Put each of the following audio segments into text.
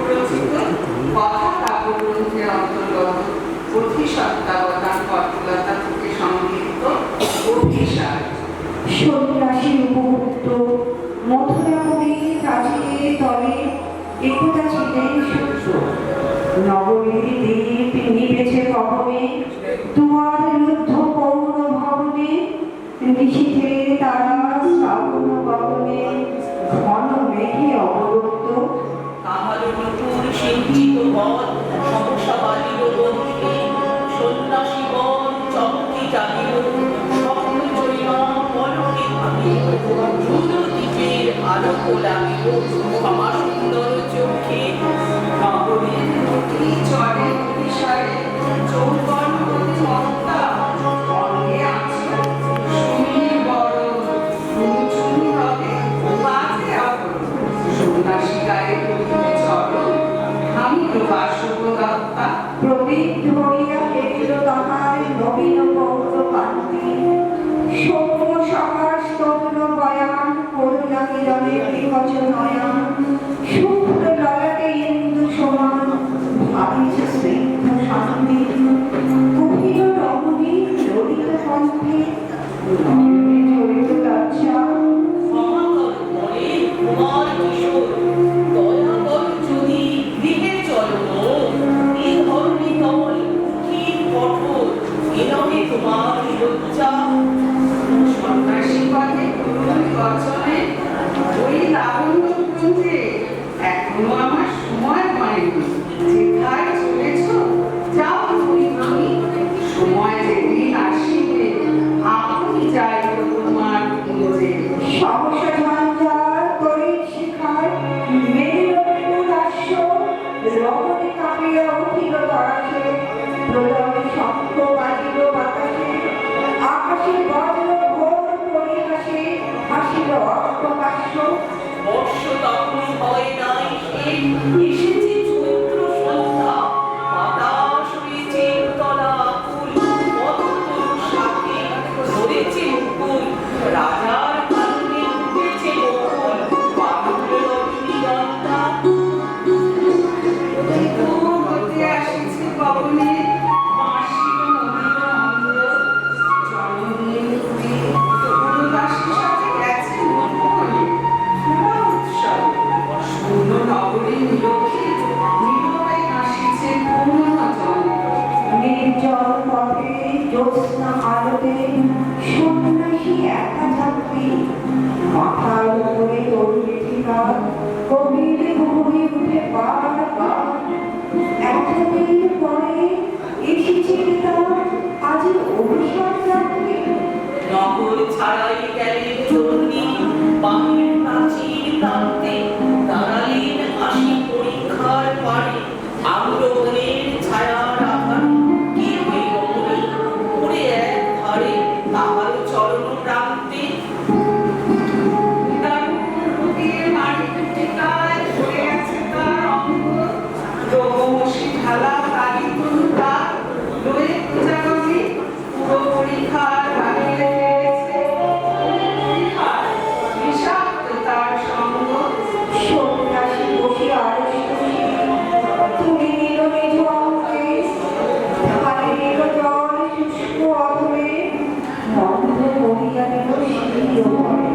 রচিত কথা কাব্যগ্রন্থের অন্তর্গত বোধিসত্ত্বাবতার কর্মলতা থেকে সংগৃহীত অভিসার। সন্ন্যাসীর উপভুক্ত মথুরা কবি প্রাচীরের তলে একতা ছিলেন সূত্র। নগরীর দ্বীপ নিবেছে কবনে, দুয়ার রুদ্ধ পৌর ভবনে, নিশীথে তারা শ্রাবণ গগনে, ঘন মেঘে অবরুদ্ধ। কাহার নতুন সিঞ্চিত বন সমস্যাবাদীর বন্ধে সন্ন্যাসী বন চমকি জাগিল স্বপ্ন চরিমা পলকে ভাবিল রুদ্র দ্বীপের আলোক লাগিল ক্ষমা সুন্দর চোখে নগরীর নদী চরে অভিসারে যৌবন মত্তা অঙ্গে আছে সুনীল বড় চুনি হবে বাজে আবরণ সন্ন্যাসী গায়ে করিতে চরণ ভাঙিল বাসবদত্তা। প্রদীপ ধরিয়া ফেলিল তাহার নবীন পৌর কান্তি, সৌম্য সকাশ তরুণ বয়ান করুণা কিরণে বিকচ নয়ন, শুভ্র ললাটে ইন্দু সমান ভাবিছে স্নিগ্ধ শান্তি। কহিল রমণী ললিত কণ্ঠে নয়নে ঝরিত লজ্জা। ক্ষমা কর মনে কুমার কিশোর দয়া কর যদি গৃহে চলো এ ধরনী তল উঠির কঠোর এ নহে তোমার লজ্জা। সন্ন্যাসী পথে করুণ বচনে ওই লাবণ্য কুঞ্জে এখনো আমার সময় হয়নি। যেথায় চলেছ যাও তুমি তুমি, সময় যেদিন আসিবে আপনি যাই তোমার কুঞ্জে। সহসা ঝঞ্ঝার তড়িৎ শিখায় মেলিল বিপুলাস্য, রমণী কাঁপিয়া উঠিল তরাসে, প্রলয় শঙ্খ বাজিল বাতাসে, আকাশে বজ্র ঘোর পরিহাসে হাসিল অট্টহাস্য। বর্ষ তখন হয় নাই শেষ এসেছে চৈত্র সন্ধ্যা বাতাস হয়েছে তলা ফুল পদ্মতরুর সাথে ধরেছে মুকুল রাজার কারণে উঠেছে বকুল বাহুল রজনীগন্ধা। হতে আসিছে পবনে বাঁশির নদীর অঙ্গ, জননীর পুরী পুরবাসী সাথে গেছে মঙ্গলে ফুলা উৎসব। শূন্য নগরী নিরক্ষিত নীরবে হাসিছে পূর্ণ চন্দ্র। নির্জন পথে জ্যোৎস্না আলোতে সন্ন্যাসী একা থাকবি, মাথার উপরে তরুণী ঠিকা কবির ভূমি উঠে বার বার। এতদিন পরে এসেছে তার আজ অভিশাপ রাখবে। নগর ছাড়াই গেলেন জননী বাহির প্রাচীর প্রান্তে দাঁড়ালেন আসি পরীক্ষার পারে আগ্রহণের ছায়ার আধারে কে ওই রমণী পড়ে এক ধারে তাহার চরণ প্রান্তে। দিয়ে মাটিতে টিকায় ধরে আছে তার অঙ্গ, রোগমসি ঢালা কালী তনুটা লয়ে পূজাগমে পুরো পরীক্ষার ভাঙিয়ে ফেলেছে। পরীক্ষার বিষাক্ত তার সঙ্গ। সন্ন্যাসী বসে আড়ষ্টে তুলে নিল নিজ অঙ্গে, ঢালে নিল জল শুষ্ক অধরে, বন্ধ করিয়া দিল শির ভরে।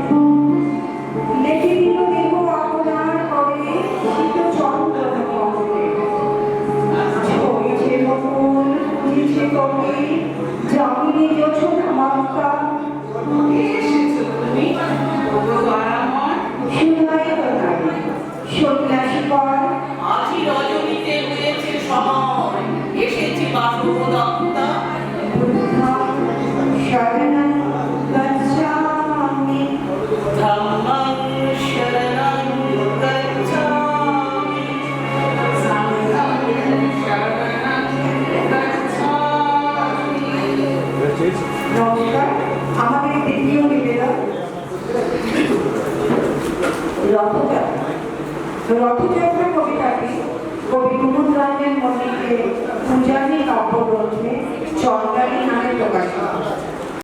লেখে দিল দেহ আপনার করে শীত চন্দন কমলে, ঝরেছে বকুল ফুটেছে কমে জামিনী যোছনা মাতা। এসেছো তুমি ওগো দয়াময়, শুনাই নাই সন্ন্যাসী পর আজই রজনীতে হয়েছে সময় এসেছে বাসবদত্তা। বুদ্ধং শরণং গচ্ছামি, ধম্মং শরণং গচ্ছামি। সাংঘং শরণং গচ্ছামি। নমস্কার। আমাদের দ্বিতীয় নিবেদন রথযাত্রা। রথযাত্রা কবিতাটি কবি কুমুদ রঞ্জন মল্লিকের পূজারী কাব্যগ্রন্থে চন্দ্রানী নামে প্রকাশিত।